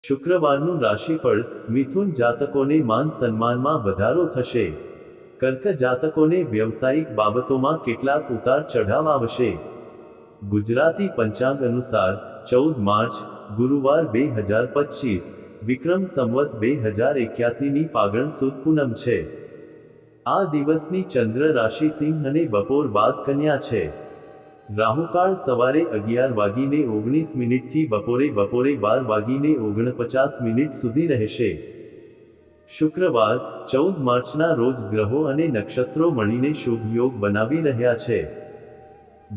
શુક્રવારનું રાશિફળ. મિથુન જાતકોને માન સન્માનમાં વધારો થશે. કર્ક જાતકોને વ્યવસાયિક બાબતોમાં કેટલાક ઉતાર ચઢાવ આવશે. ગુજરાતી પંચાંગ અનુસાર 14 માર્ચ ગુરુવાર 2025 વિક્રમ સંવત 2081 ની ફાગણ સુદ પૂનમ છે. આ દિવસની ચંદ્ર રાશિ સિંહ અને બપોર બાદ કન્યા છે. રાહુકાળ સવારે 11:19 થી બપોરે 12:49 સુધી રહેશે. શુક્રવાર 14 માર્ચના રોજ ગ્રહો અને નક્ષત્રો મળીને શુભ યોગ બનાવી રહ્યા છે,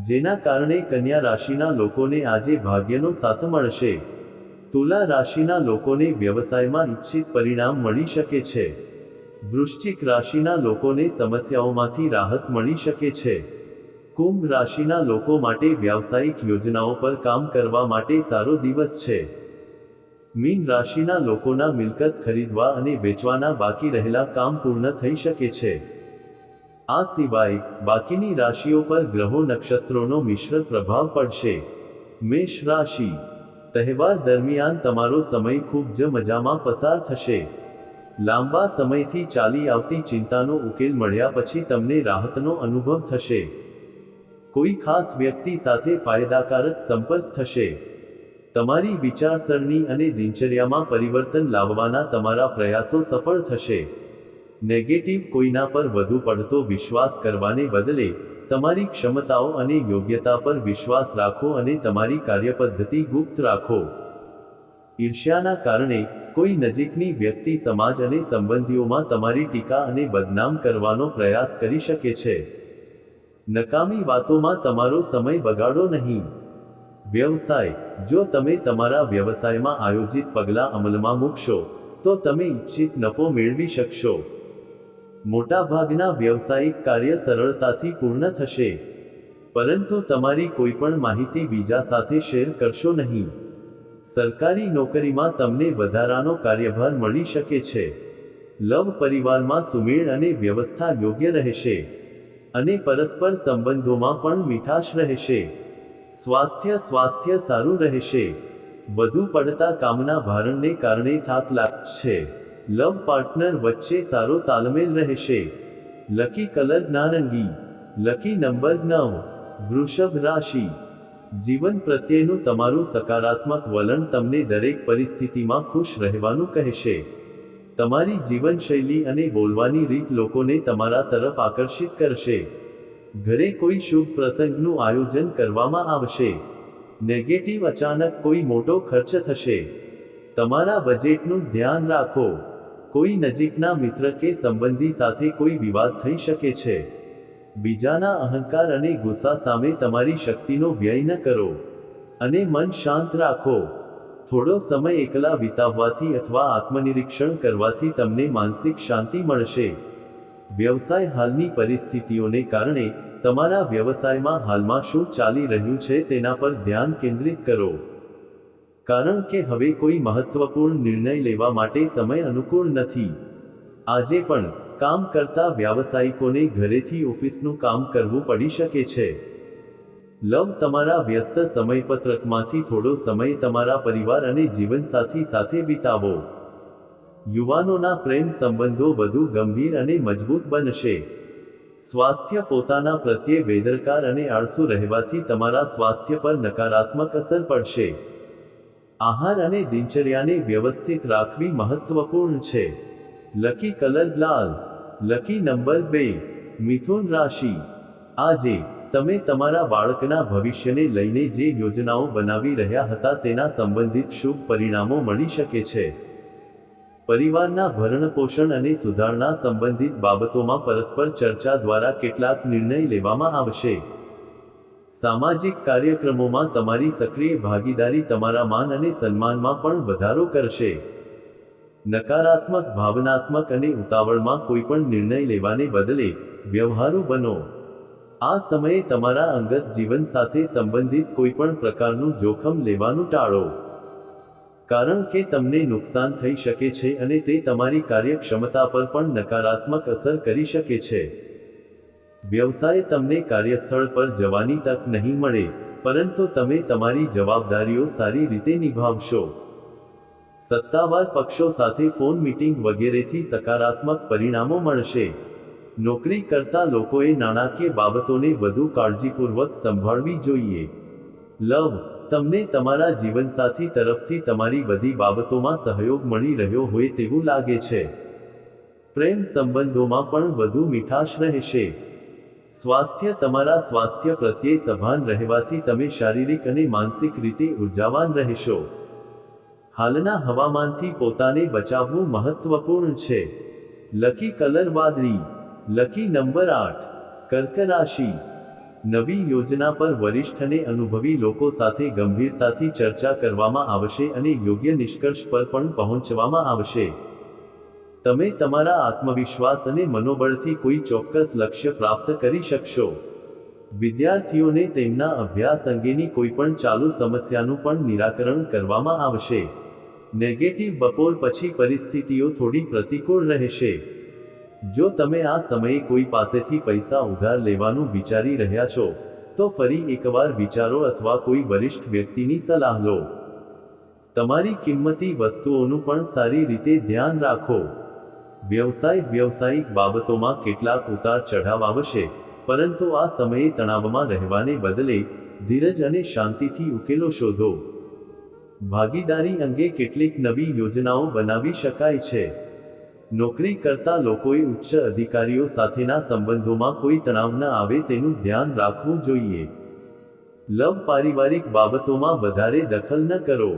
જેના કારણે કન્યા રાશિના લોકોને આજે ભાગ્યનો સાથ મળશે. તુલા રાશિના લોકોને વ્યવસાયમાં ઇચ્છિત પરિણામ મળી શકે છે. વૃશ્ચિક રાશિના લોકોને સમસ્યાઓમાંથી રાહત મળી શકે છે. કુંભ રાશિના લોકો માટે વ્યાવસાયિક યોજનાઓ પર કામ કરવા માટે સારો દિવસ છે. મીન રાશિના લોકોના મિલકત ખરીદવા અને વેચવાના બાકી રહેલા કામ પૂર્ણ થઈ શકે છે. આ સિવાય બાકીની રાશિઓ પર ગ્રહો નક્ષત્રોનો મિશ્ર પ્રભાવ પડશે. મેષ રાશિ. તહેવાર દરમિયાન તમારો સમય ખૂબ જ મજામાં પસાર થશે. લાંબા સમયથી ચાલી આવતી ચિંતાનો ઉકેલ મળ્યા પછી તમને રાહતનો અનુભવ થશે. કોઈ ખાસ વ્યક્તિ સાથે ફાયદાકારક સંપર્ક થશે. તમારી વિચારસરણી અને દિનચર્યામાં પરિવર્તન લાવવાના તમારા પ્રયાસો સફળ થશે. નેગેટિવ કોઈના પર વધુ પડતો વિશ્વાસ કરવાને બદલે તમારી ક્ષમતાઓ અને યોગ્યતા પર વિશ્વાસ રાખો અને તમારી કાર્યપદ્ધતિ ગુપ્ત રાખો. ઈર્ષ્યાના કારણે કોઈ નજીકની વ્યક્તિ સમાજ અને સંબંધીઓમાં તમારી ટીકા અને બદનામ કરવાનો પ્રયાસ કરી શકે છે. નકામી વાતોમાં તમારો સમય બગાડો નહીં. વ્યવસાય. જો તમે તમારા વ્યવસાયમાં આયોજિત પગલાં અમલમાં મૂકશો તો તમે ઇચ્છિત નફો મેળવી શકશો. મોટાભાગના વ્યવસાયિક કાર્ય સરળતાથી પૂર્ણ થશે, પરંતુ તમારી કોઈપણ માહિતી બીજા સાથે શેર કરશો નહીં. સરકારી નોકરીમાં તમને વધારાનો કાર્યભાર મળી શકે છે. લવ પરિવારમાં સુમેળ અને વ્યવસ્થા યોગ્ય રહેશે, અને પરસ્પર સંબંધોમાં પણ મીઠાશ રહેશે. સ્વાસ્થ્ય સારું રહેશે. વધુ પડતા કામના ભારણને કારણે થાક લાગશે. લવ પાર્ટનર વચ્ચે સારો તાલમેલ રહેશે. લકી કલર નારંગી. Lucky number 9. વૃષભ રાશિ. જીવન પ્રત્યેનું તમારું સકારાત્મક વલણ તમને દરેક પરિસ્થિતિમાં ખુશ રહેવાનું કહેશે. તમારી જીવનશૈલી અને બોલવાની રીત લોકોને તમારા તરફ આકર્ષિત કરશે. ઘરે કોઈ શુભ પ્રસંગનું આયોજન કરવામાં આવશે. નેગેટિવ અચાનક કોઈ મોટો ખર્ચ થશે. તમારા બજેટનું ધ્યાન રાખો. કોઈ નજીકના મિત્ર કે સંબંધી સાથે કોઈ વિવાદ થઈ શકે છે. બીજાના અહંકાર અને ગુસ્સા સામે તમારી શક્તિનો વ્યય ન કરો, અને મન શાંત રાખો. થોડો સમય એકલા વિતાવવાથી અથવા આત્મનિરીક્ષણ કરવાથી તમને માનસિક શાંતિ મળશે. વ્યવસાય. હાલની પરિસ્થિતિઓને કારણે તમારા વ્યવસાયમાં હાલમાં શું ચાલી રહ્યું છે તેના પર ધ્યાન કેન્દ્રિત કરો, કારણ કે હવે કોઈ મહત્વપૂર્ણ નિર્ણય લેવા માટે સમય અનુકૂળ નથી. આજે પણ કામ કરતા વ્યાવસાયિકોને ઘરેથી ઓફિસનું કામ કરવું પડી શકે છે. લવ. તમારા વ્યસ્ત સમયપત્રકમાંથી થોડો સમય તમારા પરિવાર અને જીવનસાથી સાથે વિતાવો. યુવાનોના પ્રેમ સંબંધો વધુ ગંભીર અને મજબૂત બનશે. સ્વાસ્થ્ય. પોતાના પ્રત્યે બેદરકાર અને આળસુ રહેવાથી તમારા સ્વાસ્થ્ય પર નકારાત્મક અસર પડશે. આહાર અને દિનચર્યાને વ્યવસ્થિત રાખવી મહત્વપૂર્ણ છે. લકી કલર લાલ. Lucky number 2. મિથુન રાશિ. આજે તમે તમારા બાળકના ભવિષ્યને લઈને જે યોજનાઓ બનાવી રહ્યા હતા તેના સંબંધિત શુભ પરિણામો મળી શકે છે. પરિવારના ભરણપોષણ અને સુધારણા સંબંધિત બાબતોમાં પરસ્પર ચર્ચા દ્વારા કેટલાક નિર્ણય લેવામાં આવશે. સામાજિક કાર્યક્રમોમાં તમારી સક્રિય ભાગીદારી તમારા માન અને સન્માનમાં પણ વધારો કરશે. નકારાત્મક. ભાવનાત્મક અને ઉતાવળમાં કોઈપણ નિર્ણય લેવાને બદલે વ્યવહારુ બનો. આ સમયે તમારા અંગત જીવન સાથે સંબંધિત કોઈપણ પ્રકારનું જોખમ લેવાનું ટાળો, કારણ કે તમને નુકસાન થઈ શકે છે અને તે તમારી કાર્યક્ષમતા પર પણ નકારાત્મક અસર કરી શકે છે. વ્યવસાય. તમને કાર્યસ્થળ પર જવાની તક નહીં મળે, પરંતુ તમે તમારી જવાબદારીઓ સારી રીતે નિભાવશો. સત્તાવાર પક્ષો સાથે ફોન મીટિંગ વગેરેથી સકારાત્મક પરિણામો મળશે. નોકરી કરતા લોકોએ નાણાકીય બાબતોને વધુ કાળજીપૂર્વક સંભાળવી જોઈએ. લવ, તમને તમારા જીવનસાથી તરફથી તમારી બધી બાબતોમાં સહયોગ મળી રહ્યો હોય તેવું લાગે છે. પ્રેમ સંબંધોમાં પણ વધુ મીઠાશ રહેશે. સ્વાસ્થ્ય, તમારા સ્વાસ્થ્ય પ્રત્યે સભાન રહેવાથી તમે શારીરિક અને માનસિક રીતે ઉર્જાવાન રહેશો. હાલના હવામાનથી પોતાને બચાવવું મહત્વપૂર્ણ છે. લકી કલર વાદળી. Lucky number 8. કર્ક રાશિ. નવી યોજના પર વરિષ્ઠ અને અનુભવી લોકો સાથે ગંભીરતાથી ચર્ચા કરવામાં આવશે અને યોગ્ય નિષ્કર્ષ પર પણ પહોંચવામાં આવશે. તમે તમારા આત્મવિશ્વાસ અને મનોબળથી કોઈ ચોક્કસ લક્ષ્ય પ્રાપ્ત કરી શકશો. વિદ્યાર્થીઓને તેમના અભ્યાસ અંગેની કોઈપણ ચાલુ સમસ્યાનું પણ નિરાકરણ કરવામાં આવશે. નેગેટિવ, બપોર પછી પરિસ્થિતિઓ થોડી પ્રતિકૂળ રહેશે. જો તમે આ સમયે કોઈ પાસેથી પૈસા ઉધાર લેવાનું વિચારી રહ્યા છો, તો ફરી એકવાર વિચારો અથવા કોઈ વરિષ્ઠ વ્યક્તિની સલાહ લો. તમારી કિંમતી વસ્તુઓનું પણ સારી રીતે ધ્યાન રાખો. વ્યવસાયિક બાબતોમાં કેટલાક ઉતાર ચઢાવ આવશે, પરંતુ આ સમયે તણાવમાં રહેવાને બદલે ધીરજ અને શાંતિથી ઉકેલો શોધો. ભાગીદારી અંગે કેટલીક નવી યોજનાઓ બનાવી શકાય છે. નોકરી કરતા લોકોએ ઉચ્ચ અધિકારીઓ સાથેના સંબંધોમાં કોઈ તણાવ ન આવે તેનું ધ્યાન રાખવું જોઈએ. લવ, પારિવારિક બાબતોમાં વધારે દખલ ન કરો.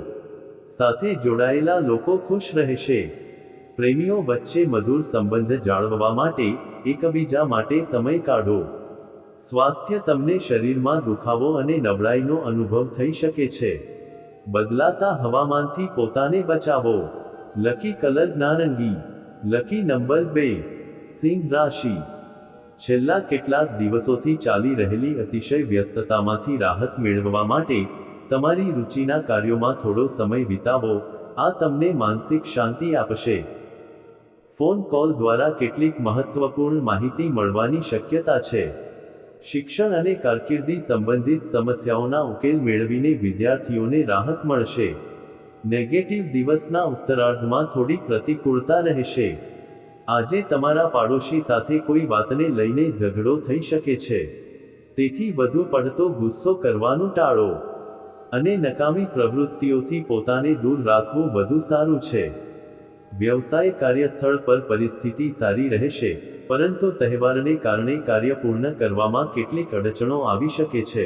સાથે જોડાયેલા લોકો ખુશ રહેશે. પ્રેમીઓ વચ્ચે મધુર સંબંધ જાળવવા માટે એકબીજા માટે સમય કાઢો. સ્વાસ્થ્ય, તમને શરીરમાં દુખાવો અને નબળાઈનો અનુભવ થઈ શકે છે. બદલાતા હવામાનથી પોતાને બચાવો. લકી કલર નારંગી. Lucky number 2. સિંહ રાશિ. છેલ્લા કેટલાક દિવસોથી ચાલી રહેલી અતિશય વ્યસ્તતામાંથી રાહત મેળવવા માટે તમારી રુચિના કાર્યોમાં થોડો સમય વિતાવો. આ તમને માનસિક શાંતિ આપશે. ફોન કોલ દ્વારા કેટલીક મહત્વપૂર્ણ માહિતી મળવાની શક્યતા છે. શિક્ષણ અને કારકિર્દી સંબંધિત સમસ્યાઓના ઉકેલ મેળવીને વિદ્યાર્થીઓને રાહત મળશે. નેગેટિવ, દિવસના ઉત્તરાર્ધમાં થોડી પ્રતિકૂળતા રહેશે. આજે તમારા પાડોશી સાથે કોઈ વાતને લઈને ઝઘડો થઈ શકે છે. તેથી વધુ પડતો ગુસ્સો કરવાનું ટાળો અને નકામી પ્રવૃત્તિઓથી પોતાને દૂર રાખવું વધુ સારું છે. વ્યવસાય, કાર્યસ્થળ પર પરિસ્થિતિ સારી રહેશે, પરંતુ તહેવારને કારણે કાર્ય પૂર્ણ કરવામાં કેટલીક અડચણો આવી શકે છે.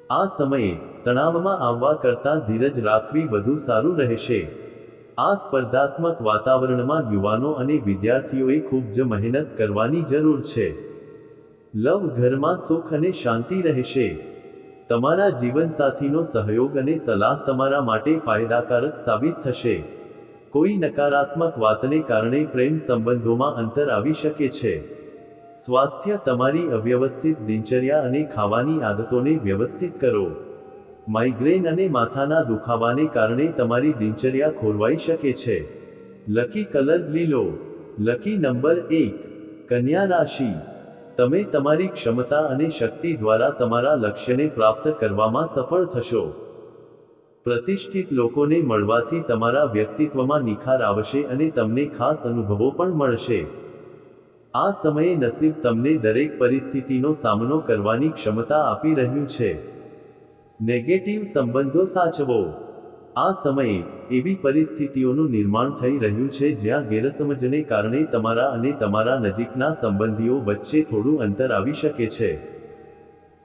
આ સમયે તણાવમાં આવવા કરતાં ધીરજ રાખવી વધુ સારું રહેશે. આ સ્પર્ધાત્મક વાતાવરણમાં યુવાનો અને વિદ્યાર્થીઓએ ખૂબ જ મહેનત કરવાની જરૂર છે. લવ, ઘરમાં સુખ અને શાંતિ રહેશે. તમારા જીવનસાથીનો સહયોગ અને સલાહ તમારા માટે ફાયદાકારક સાબિત થશે. કોઈ નકારાત્મક વાતને કારણે પ્રેમ સંબંધોમાં અંતર આવી શકે છે. સ્વાસ્થ્ય, તમારી અવ્યવસ્થિત દિનચર્યા અને ખાવાની આદતોને વ્યવસ્થિત કરો. માઇગ્રેન અને માથાના દુખાવાને કારણે તમારી દિનચર્યા ખોરવાઈ શકે છે. લકી કલર લીલો. Lucky number 1. કન્યા રાશિ. તમે તમારી ક્ષમતા અને શક્તિ દ્વારા તમારા લક્ષ્યને પ્રાપ્ત કરવામાં સફળ થશો. પ્રતિષ્ઠિત લોકોને મળવાથી તમારા વ્યક્તિત્વમાં નિખાર આવશે અને તમને ખાસ અનુભવો પણ મળશે. આ સમયે નસીબ તમને દરેક પરિસ્થિતિનો સામનો કરવાની ક્ષમતા આપી રહ્યું છે. નેગેટિવ, સંબંધો સાચવો. આ સમયે એવી પરિસ્થિતિઓનું નિર્માણ થઈ રહ્યું છે જ્યાં ગેરસમજને કારણે તમારા અને તમારા નજીકના સંબંધીઓ વચ્ચે થોડું અંતર આવી શકે છે.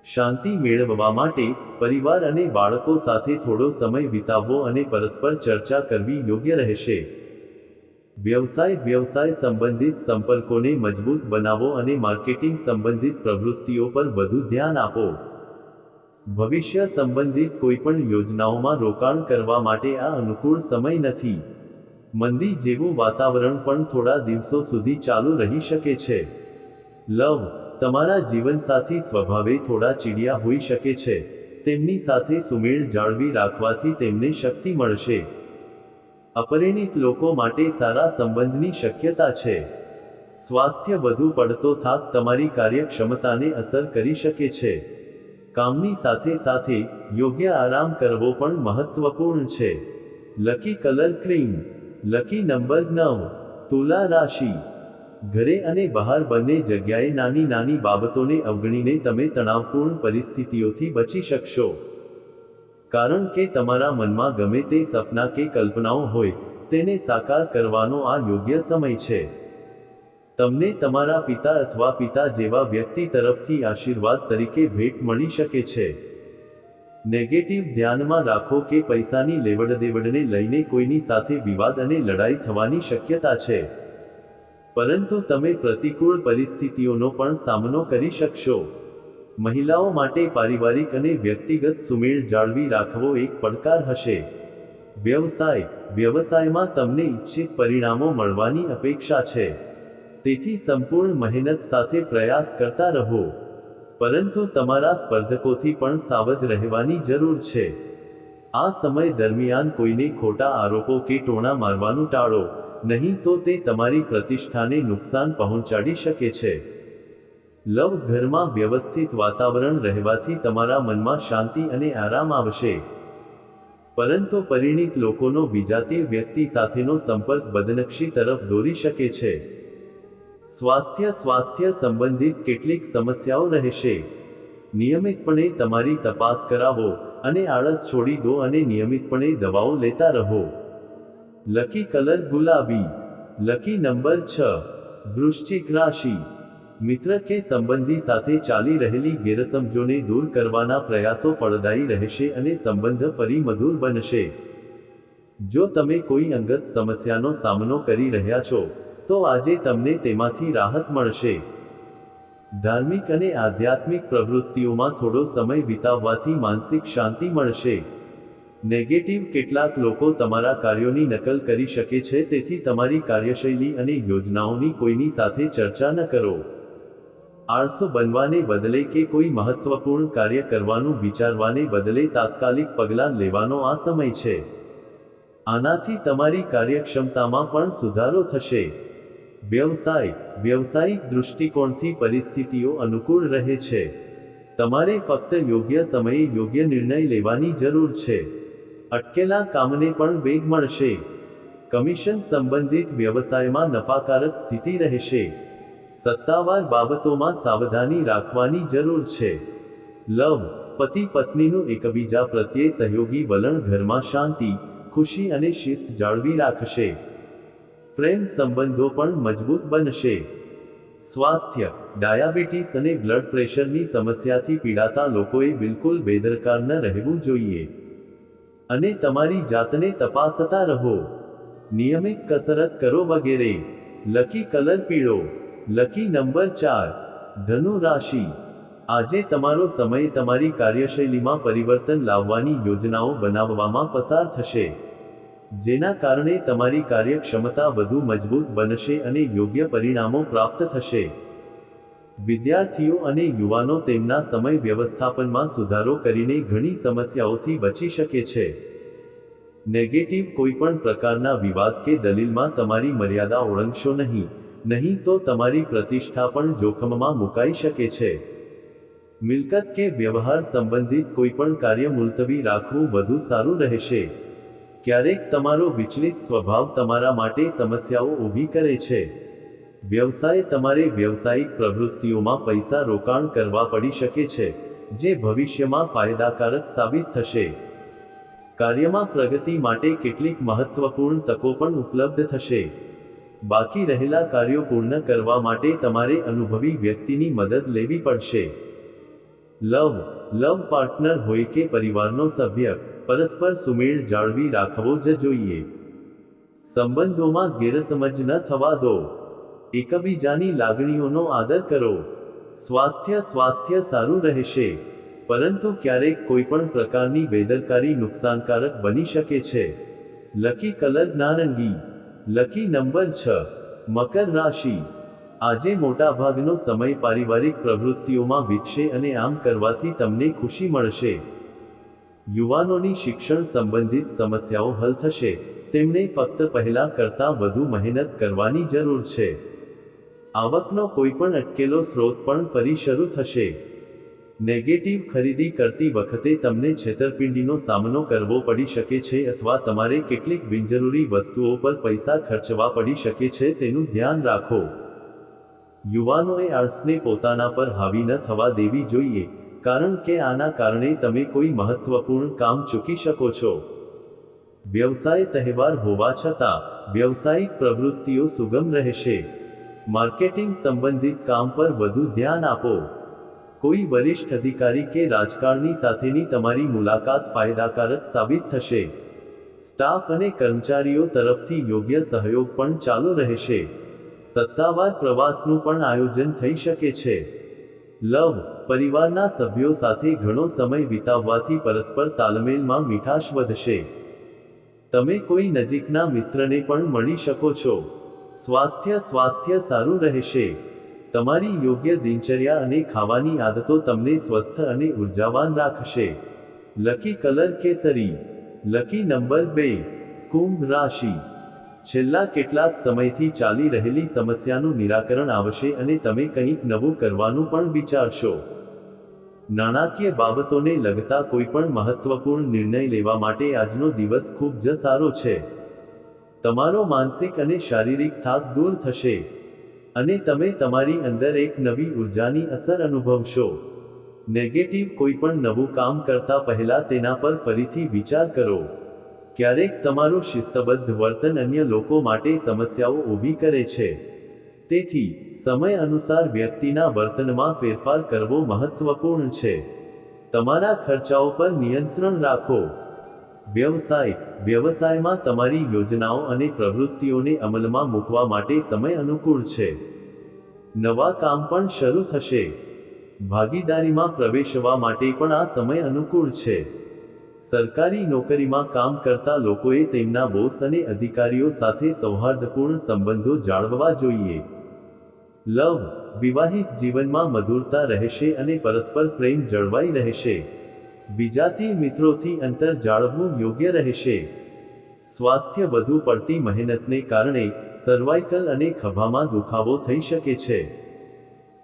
શાંતિ મેળવવા માટે પરિવાર અને બાળકો સાથે થોડો સમય વિતાવવો અને પરસ્પર ચર્ચા કરવી યોગ્ય રહેશે. વ્યવસાય સંબંધિત સંપર્કોને મજબૂત બનાવો અને માર્કેટિંગ સંબંધિત પ્રવૃત્તિઓ પર વધુ ધ્યાન આપો. ભવિષ્ય સંબંધિત કોઈપણ યોજનાઓમાં રોકાણ કરવા માટે આ અનુકૂળ સમય નથી. મંદી જેવું વાતાવરણ પણ થોડા દિવસો સુધી ચાલુ રહી શકે છે. લવ, તમારા જીવનસાથી સ્વભાવે થોડા ચીડિયા હોઈ શકે છે. તેમની સાથે સુમેળ જાળવી રાખવાથી તેમને શક્તિ મળશે. અપરિણિત લોકો માટે સારા સંબંધની શક્યતા છે. સ્વાસ્થ્ય, વધુ પડતો થાક તમારી કાર્યક્ષમતાને અસર કરી શકે છે. કામની સાથે સાથે યોગ્ય આરામ કરવો પણ મહત્વપૂર્ણ છે. Lucky colour cream, lucky number 9, તુલા રાશિ. ઘરે અને બહાર બંને જગ્યાએ નાની નાની બાબતોને અવગણીને તમે તણાવપૂર્ણ પરિસ્થિતિઓથી બચી શકશો. કારણ કે તમારા મનમાં ગમે તે સપના કે કલ્પનાઓ હોય, તેને સાકાર કરવાનો આ યોગ્ય સમય છે. તમને તમારા પિતા અથવા પિતા જેવા વ્યક્તિ તરફથી આશીર્વાદ તરીકે ભેટ મળી શકે છે. નેગેટિવ ધ્યાનમાં રાખો કે પૈસાની લેવડદેવડને લઈને કોઈની સાથે વિવાદ અને લડાઈ થવાની શક્યતા છે. પરંતુ તમે પ્રતિકૂળ પરિસ્થિતિઓનો પણ સામનો કરી શકશો. મહિલાઓ માટે પારિવારિક અને વ્યક્તિગત સુમેળ જાળવી રાખવો એક પડકાર હશે. વ્યવસાયમાં તમને ઇચ્છિત પરિણામો મળવાની અપેક્ષા છે. તેથી સંપૂર્ણ મહેનત સાથે પ્રયાસ કરતા રહો. પરંતુ તમારા સ્પર્ધકોથી પણ સાવધ રહેવાની જરૂર છે. આ સમય દરમિયાન કોઈને ખોટા આરોપો કે ટોણા મારવાનું ટાળો, નહીં તો તે તમારી પ્રતિષ્ઠાને નુકસાન પહોંચાડી શકે છે. લવ ઘરમાં વ્યવસ્થિત વાતાવરણ રહેવાથી તમારા મનમાં શાંતિ અને આરામ આવશે. પરંતુ પરિણીત લોકોનો વિજાતીય વ્યક્તિ સાથેનો સંપર્ક બદનક્ષી તરફ દોરી શકે છે. સ્વાસ્થ્ય સંબંધિત કેટલીક સમસ્યાઓ રહેશે. નિયમિતપણે તમારી તપાસ કરાવો અને આળસ છોડી દો અને નિયમિતપણે દવાઓ લેતા રહો. લકી કલર ગુલાબી, લકી નંબર 6, વૃશ્ચિક રાશિ. મિત્ર કે સંબંધી સાથે ચાલી રહેલી ગેરસમજોને દૂર કરવાના પ્રયાસો ફળદાયી રહેશે અને સંબંધ ફરી મધુર બનશે. જો તમે કોઈ અંગત સમસ્યાનો સામનો કરી રહ્યા છો, તો આજે તમને તેમાંથી રાહત મળશે. ધાર્મિક અને આધ્યાત્મિક પ્રવૃત્તિઓમાં થોડો સમય વિતાવવાથી માનસિક શાંતિ મળશે. નેગેટિવ કેટલાક લોકો તમારા કાર્યોની નકલ કરી શકે છે, તેથી તમારી કાર્યશૈલી અને યોજનાઓની કોઈની સાથે ચર્ચા ન કરો. આળસુ બનવાને બદલે કે કોઈ મહત્વપૂર્ણ કાર્ય કરવાનું વિચારવાને બદલે તાત્કાલિક પગલાં લેવાનો આ સમય છે. આનાથી તમારી કાર્યક્ષમતામાં પણ સુધારો થશે. વ્યવસાયિક દૃષ્ટિકોણથી પરિસ્થિતિઓ અનુકૂળ રહે છે. તમારે ફક્ત યોગ્ય સમયે યોગ્ય નિર્ણય લેવાની જરૂર છે. અટકેલા કામને પણ વેગ મળશે. કમિશન સંબંધિત વ્યવસાયમાં નફાકારક સ્થિતિ રહેશે. સત્તાવાર બાબતોમાં સાવધાની રાખવાની જરૂર છે. લવ, પતિ પત્નીનું એકબીજા પ્રત્યે સહયોગી વલણ ઘરમાં શાંતિ, ખુશી અને શિસ્ત જાળવી રાખશે. પ્રેમ સંબંધો પણ મજબૂત બનશે. સ્વાસ્થ્ય, ડાયાબિટીસ અને બ્લડ પ્રેશરની સમસ્યાથી પીડાતા લોકોએ બિલકુલ બેદરકાર ન રહેવું જોઈએ. અને તમારી જાતને તપાસતા રહો. નિયમિત કસરત કરો વગેરે. લકી કલર પીળો, લકી નંબર 4, ધનુ રાશિ. આજે તમારો સમય તમારી કાર્યશૈલીમાં પરિવર્તન લાવવાની યોજનાઓ બનાવવામાં પસાર થશે, જેના કારણે તમારી કાર્યક્ષમતા વધુ મજબૂત બનશે અને યોગ્ય પરિણામો પ્રાપ્ત થશે. વિદ્યાર્થીઓ અને યુવાનો તેમના સમય વ્યવસ્થાપનમાં સુધારો કરીને ઘણી સમસ્યાઓથી બચી શકે છે. નેગેટિવ કોઈપણ પ્રકારના વિવાદ કે દલીલમાં તમારી મર્યાદા ઓળંગશો નહીં તો તમારી પ્રતિષ્ઠા પણ જોખમમાં મુકાઈ શકે છે. મિલકત કે વ્યવહાર સંબંધિત કોઈપણ કાર્ય મુલતવી રાખવું વધુ સારું રહેશે. ક્યારેક તમારો વિચલિત સ્વભાવ તમારા માટે સમસ્યાઓ ઊભી કરે છે. તમારે વ્યવસાયિક પ્રવૃત્તિઓમાં પૈસા રોકાણ કરવા પડી શકે છે, જે ભવિષ્યમાં ફાયદાકારક સાબિત થશે. કાર્યમાં પ્રગતિ માટે કેટલીક મહત્વપૂર્ણ તકો પણ ઉપલબ્ધ થશે. બાકી રહેલા કાર્યો પૂર્ણ કરવા માટે તમારે અનુભવી વ્યક્તિની મદદ લેવી પડશે. લવ પાર્ટનર હોય કે પરિવારનો સભ્ય, પરસ્પર સુમેળ જાળવી રાખવો જ જોઈએ. સંબંધોમાં ગેરસમજ ન થવા દો. એકબીજાની લાગણીઓનો આદર કરો. સ્વાસ્થ્ય સારું રહેશે, પરંતુ ક્યારેક કોઈપણ પ્રકારની બેદરકારી નુકસાનકારક બની શકે છે. લકી કલર નારંગી, લકી નંબર 6, મકર રાશિ. આજે મોટાભાગનો સમય પારિવારિક પ્રવૃત્તિઓમાં વીતશે અને આમ કરવાથી તમને ખુશી મળશે. યુવાનોની શિક્ષણ સંબંધિત સમસ્યાઓ હલ થશે. તેમણે ફક્ત પહેલા કરતાં વધુ મહેનત કરવાની જરૂર છે. આવકનો કોઈપણ અટકેલો સ્રોત પણ ફરી શરૂ થશે. નેગેટિવ ખરીદી કરતી વખતે તમને છેતરપિંડીનો સામનો કરવો પડી શકે છે અથવા તમારે કેટલીક બિનજરૂરી વસ્તુઓ પર પૈસા ખર્ચવા પડી શકે છે, તેનું ધ્યાન રાખો. યુવાનોએ આળસને પોતાના પર હાવી ન થવા દેવી જોઈએ, કારણ કે આના કારણે તમે કોઈ મહત્વપૂર્ણ કામ ચૂકી શકો છો. વ્યવસાય તહેવાર હોવા છતાં વ્યવસાયિક પ્રવૃત્તિઓ સુગમ રહેશે. માર્કેટિંગ સંબંધિત કામ પર વધુ ધ્યાન આપો. કોઈ વરિષ્ઠ અધિકારી કે રાજકારણી સાથેની તમારી મુલાકાત ફાયદાકારક સાબિત થશે. સ્ટાફ અને કર્મચારીઓ તરફથી યોગ્ય સહયોગ પણ ચાલુ રહેશે. સત્તાવાર પ્રવાસનું પણ આયોજન થઈ શકે છે. લવ, પરિવારના સભ્યો સાથે ઘણો સમય વિતાવવાથી પરસ્પર તાલમેલમાં મીઠાશ વધશે. તમે કોઈ નજીકના મિત્રને પણ મળી શકો છો. સ્વાસ્થ્ય સારું રહેશે. તમારી યોગ્ય દિનચર્યા અને ખાવાની આદતો તમને સ્વસ્થ અને ઉર્જાવાન રાખશે. લકી કલર કેસરી. Lucky number 2. કુંભ રાશિ. છેલ્લા કેટલાક સમયથી ચાલી રહેલી સમસ્યાનું નિરાકરણ આવશે અને તમે કંઈક નવું કરવાનું પણ વિચારશો. નાણાકીય બાબતોને લગતા કોઈપણ મહત્વપૂર્ણ નિર્ણય લેવા માટે આજનો દિવસ ખૂબ જ સારો છે. તમારો માનસિક અને શારીરિક થાક દૂર થશે અને તમે તમારી અંદર એક નવી ઉર્જાની અસર અનુભવશો. નેગેટિવ કોઈપણ નવું કામ કરતા પહેલા તેના પર ફરીથી વિચાર કરો. ક્યારેક તમારું શિસ્તબદ્ધ વર્તન અન્ય લોકો માટે સમસ્યાઓ ઊભી કરે છે. તેથી સમય અનુસાર વ્યક્તિના વર્તનમાં ફેરફાર કરવો મહત્વપૂર્ણ છે. તમારા ખર્ચાઓ પર નિયંત્રણ રાખો. વ્યવસાયમાં તમારી યોજનાઓ અને પ્રવૃત્તિઓને અમલમાં મૂકવા માટે સમય અનુકૂળ છે. નવા કામ પણ શરૂ થશે. ભાગીદારીમાં પ્રવેશવા માટે પણ આ સમય અનુકૂળ છે. સરકારી નોકરીમાં કામ કરતા લોકોએ તેમના બોસ અને અધિકારીઓ સાથે સૌહાર્દપૂર્ણ સંબંધો જાળવવા જોઈએ. લવ, વિવાહિત જીવનમાં મધુરતા રહેશે અને પરસ્પર પ્રેમ જળવાઈ રહેશે. વિજાતીય મિત્રોથી અંતર જાળવવું યોગ્ય રહેશે. સ્વાસ્થ્ય, વધુ પડતી મહેનતને કારણે સર્વાઇકલ અને ખભામાં દુખાવો થઈ શકે છે.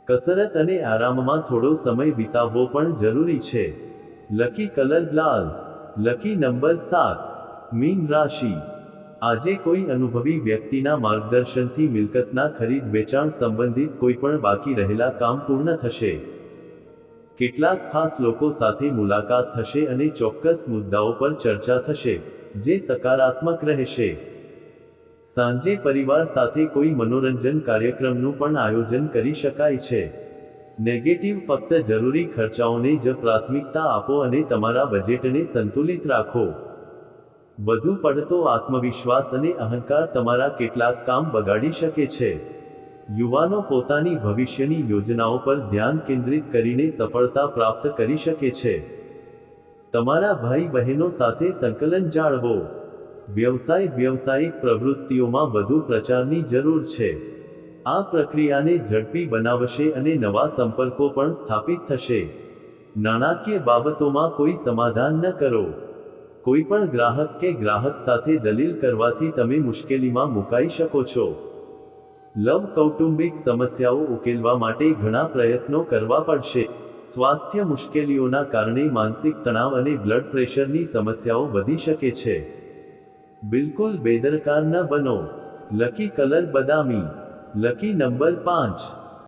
કસરત અને આરામમાં થોડો સમય વિતાવવો પણ જરૂરી છે. લકી કલર લાલ. Lucky number 7. મીન રાશિ. આજે કોઈ અનુભવી વ્યક્તિના માર્ગદર્શનથી મિલકતના ખરીદ વેચાણ સંબંધિત કોઈપણ બાકી રહેલા કામ પૂર્ણ થશે. કેટલાક ખાસ લોકો સાથે મુલાકાત થશે અને ચોક્કસ મુદ્દાઓ પર ચર્ચા થશે, જે સકારાત્મક રહેશે. સાંજે પરિવાર સાથે કોઈ મનોરંજન કાર્યક્રમનું પણ આયોજન કરી શકાય છે. નેગેટિવ ફક્ત જરૂરી ખર્ચાઓને જ પ્રાથમિકતા આપો અને તમારા બજેટને સંતુલિત રાખો. વધુ પડતો આત્મવિશ્વાસ અને અહંકાર તમારા કેટલાક કામ બગાડી શકે છે. યુવાનો પોતાની ભવિષ્યની યોજનાઓ પર ધ્યાન કેન્દ્રિત કરીને સફળતા પ્રાપ્ત કરી શકે છે. તમારા ભાઈ બહેનો સાથે સંકલન જાળવો. વ્યવસાયિક પ્રવૃત્તિઓમાં વધુ પ્રચારની જરૂર છે. આ પ્રક્રિયાને ઝડપી બનાવશે અને નવા સંપર્કો પણ સ્થાપિત થશે. નાણાકીય બાબતોમાં કોઈ સમાધાન ન કરો. કોઈપણ ગ્રાહક કે ગ્રાહક સાથે દલીલ કરવાથી તમે મુશ્કેલીમાં મુકાઈ શકો છો. લવ, કૌટુંબિક સમસ્યાઓ ઉકેલવા માટે ઘણા પ્રયત્નો કરવા પડશે. સ્વાસ્થ્ય મુશ્કેલીઓના કારણે માનસિક તણાવ અને બ્લડ પ્રેશરની સમસ્યાઓ વધી શકે છે. બિલકુલ બેદરકાર ન બનો. લકી કલર બદામી. Lucky number 5.